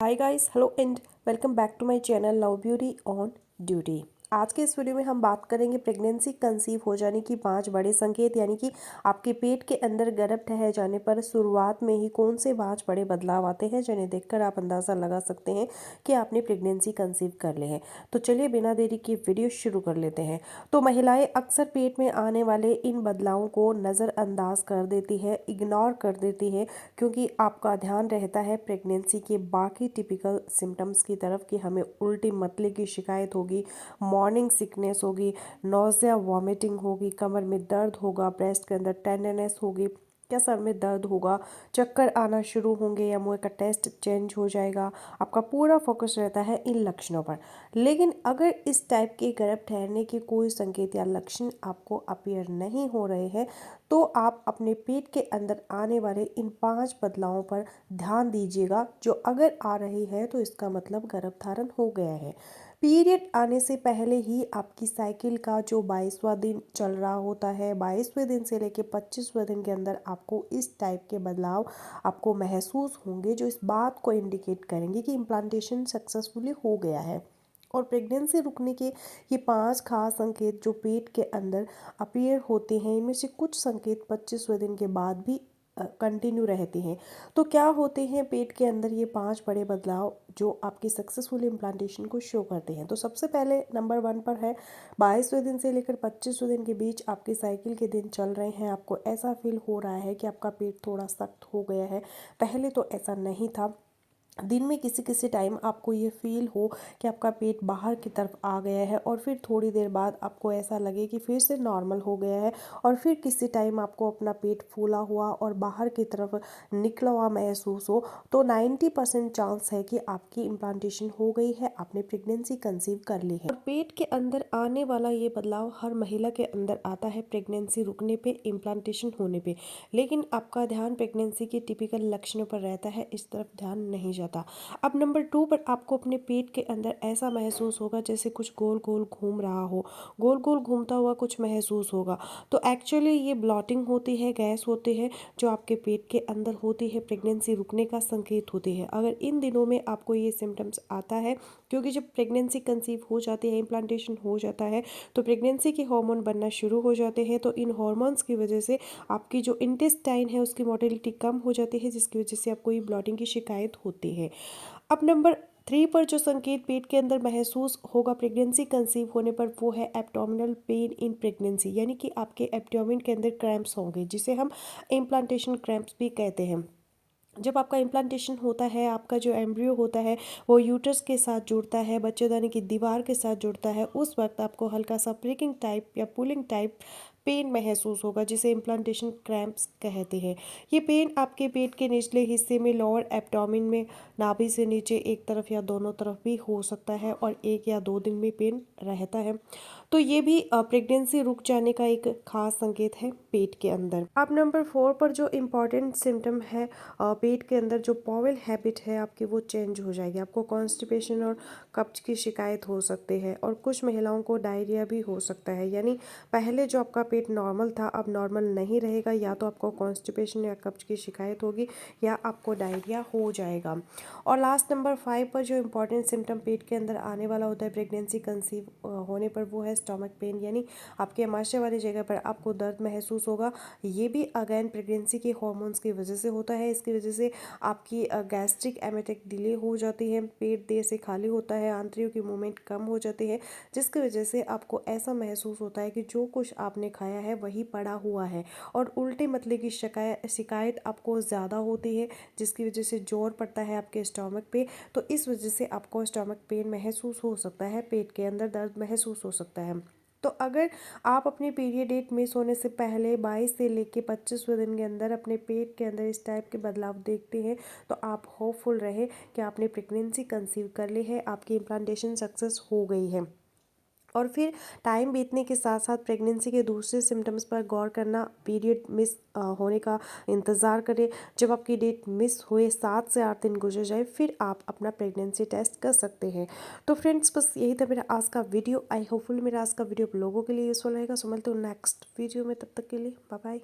Hi guys, hello and welcome back to my channel love beauty on duty. आज के इस video में हम बात करेंगे प्रेगनेंसी कंसीव हो जाने की 5 बड़े संकेत, यानी कि आपके पेट के अंदर गर्भ ठहर जाने पर शुरुआत में ही कौन से 5 बड़े बदलाव आते हैं जिन्हें देखकर आप अंदाज़ा लगा सकते हैं कि आपने प्रेगनेंसी कंसीव कर ली है। तो चलिए बिना देरी के वीडियो शुरू कर लेते हैं। तो महिलाएं अक्सर पेट में आने वाले इन बदलावों को नज़रअंदाज कर देती है, इग्नोर कर देती है, क्योंकि आपका ध्यान रहता है प्रेगनेंसी के बाकी टिपिकल सिम्टम्स की तरफ कि हमें उल्टी मतले की शिकायत होगी, मॉर्निंग सिकनेस होगी, नोज़िया वॉमिटिंग होगी, कमर में दर्द होगा, ब्रेस्ट के अंदर टेंडरनेस होगी, क्या सर में दर्द होगा, चक्कर आना शुरू होंगे या मुंह का टेस्ट चेंज हो जाएगा। आपका पूरा फोकस रहता है इन लक्षणों पर। लेकिन अगर इस टाइप के गर्भ ठहरने के कोई संकेत या लक्षण आपको अपीयर नहीं हो रहे हैं तो आप अपने पेट के अंदर आने वाले इन 5 बदलावों पर ध्यान दीजिएगा। जो अगर आ रही है तो इसका मतलब गर्भधारण हो गया है। पीरियड आने से पहले ही आपकी साइकिल का जो 22वां दिन चल रहा होता है, 22वें दिन से लेकर 25वें दिन के अंदर आपको इस टाइप के बदलाव आपको महसूस होंगे, जो इस बात को इंडिकेट करेंगे कि इम्प्लांटेशन सक्सेसफुली हो गया है। और प्रेगनेंसी रुकने के ये 5 खास संकेत जो पेट के अंदर अपीयर होते हैं, इनमें से कुछ संकेत 25वें दिन के बाद भी कंटिन्यू रहते हैं। तो क्या होते हैं पेट के अंदर ये 5 बड़े बदलाव जो आपकी सक्सेसफुल इम्प्लांटेशन को शो करते हैं। तो सबसे पहले नंबर 1 पर है, 22वें दिन से लेकर 25वें दिन के बीच आपके साइकिल के दिन चल रहे हैं, आपको ऐसा फील हो रहा है कि आपका पेट थोड़ा सख्त हो गया है। पहले तो ऐसा नहीं था। दिन में किसी किसी टाइम आपको ये फील हो कि आपका पेट बाहर की तरफ आ गया है और फिर थोड़ी देर बाद आपको ऐसा लगे कि फिर से नॉर्मल हो गया है, और फिर किसी टाइम आपको अपना पेट फूला हुआ और बाहर की तरफ निकला हुआ महसूस हो, तो 90% चांस है कि आपकी इम्प्लांटेशन हो गई है, आपने प्रेगनेंसी कंसीव कर ली है। और पेट के अंदर आने वाला ये बदलाव हर महिला के अंदर आता है प्रेगनेंसी रुकने पे, इम्प्लांटेशन होने पे। लेकिन आपका ध्यान प्रेगनेंसी के टिपिकल लक्षणों पर रहता है, इस तरफ ध्यान नहीं जाता। अब नंबर 2 पर आपको अपने पेट के अंदर ऐसा महसूस होगा जैसे कुछ गोल गोल घूम रहा हो, गोल गोल घूमता हुआ कुछ महसूस होगा। तो एक्चुअली ये ब्लॉटिंग होती है, गैस होती है जो आपके पेट के अंदर होती है, प्रेगनेंसी रुकने का संकेत होती है। अगर इन दिनों में आपको ये सिम्टम्स आता है, क्योंकि जब प्रेगनेंसी कंसीव हो जाती है, इम्प्लांटेशन हो जाता है, तो प्रेगनेंसी के हार्मोन बनना शुरू हो जाते हैं। तो इन हार्मोन्स की वजह से आपकी जो इंटेस्टाइन है उसकी मोटिलिटी कम हो जाती है, जिसकी वजह से आपको ये ब्लॉटिंग की शिकायत होती है। अब नंबर 3 पर जो संकेत पेट के अंदर महसूस होगा प्रेगनेंसी कंसीव होने पर, वो है एब्डोमिनल पेन इन प्रेगनेंसी, यानी कि आपके एब्डोमेन के अंदर क्रैम्प्स होंगे, जिसे हम इम्प्लांटेशन क्रैम्प्स भी कहते हैं। जब आपका इम्प्लांटेशन होता है, आपका जो एम्ब्रियो होता है वो यूट्रस के साथ जुड़ता है, बच्चेदानी की दीवार के साथ जुड़ता है, उस वक्त आपको हल्का सा प्रिकिंग टाइप या पुलिंग टाइप पेन महसूस होगा, जिसे इम्प्लांटेशन क्रैम्प्स कहते हैं। ये पेन आपके पेट के निचले हिस्से में, लोअर एब्डोमेन में, नाभि से नीचे एक तरफ या दोनों तरफ भी हो सकता है, और 1 या 2 दिन में पेन रहता है। तो ये भी प्रेगनेंसी रुक जाने का एक खास संकेत है पेट के अंदर। अब नंबर 4 पर जो इम्पॉर्टेंट सिम्टम है, पेट के अंदर जो बॉवल हैबिट है आपकी, वो चेंज हो जाएगी। आपको कॉन्स्टिपेशन और कब्ज की शिकायत हो सकती है, और कुछ महिलाओं को डायरिया भी हो सकता है। यानी पहले जो आपका पेट नॉर्मल था अब नॉर्मल नहीं रहेगा, या तो आपको कॉन्स्टिपेशन या कब्ज की शिकायत होगी या आपको डायरिया हो जाएगा। और लास्ट नंबर 5 पर जो इम्पॉर्टेंट सिम्टम पेट के अंदर आने वाला होता है प्रेगनेंसी कंसीव होने पर, वो है स्टमक पेन, यानी आपके आमाशय वाली जगह पर आपको दर्द महसूस होगा। ये भी अगेन प्रेगनेंसी के हॉर्मोन्स की वजह से होता है। इसकी वजह से आपकी गैस्ट्रिक एमेटिक डिले हो जाती है, पेट देर से खाली होता है, आंतरियों की मूवमेंट कम हो जाती है, जिसकी वजह से आपको ऐसा महसूस होता है कि जो कुछ आपने खाया है वही पड़ा हुआ है, और उल्टे मतले की शिकायत आपको ज़्यादा होती है, जिसकी वजह से जोर पड़ता है आपके स्टमक पे। तो इस वजह से आपको स्टमक पेन महसूस हो सकता है, पेट के अंदर दर्द महसूस हो सकता है। तो अगर आप अपनी पीरियड डेट मिस होने से पहले 22 से लेके 25वें दिन के अंदर अपने पेट के अंदर इस टाइप के बदलाव देखते हैं, तो आप होपफुल रहे कि आपने प्रेगनेंसी कंसीव कर ली है, आपकी इम्प्लांटेशन सक्सेस हो गई है। और फिर टाइम बीतने के साथ साथ प्रेगनेंसी के दूसरे सिम्टम्स पर गौर करना, पीरियड मिस होने का इंतज़ार करें। जब आपकी डेट मिस हुए 7 से 8 दिन गुजर जाए, फिर आप अपना प्रेगनेंसी टेस्ट कर सकते हैं। तो फ्रेंड्स, बस यही था मेरा आज का वीडियो। आई होपफुल मेरा आज का वीडियो आप लोगों के लिए यूज़फुल रहेगा। सो मिलते हो नेक्स्ट वीडियो में, तब तक के लिए बाय बाय।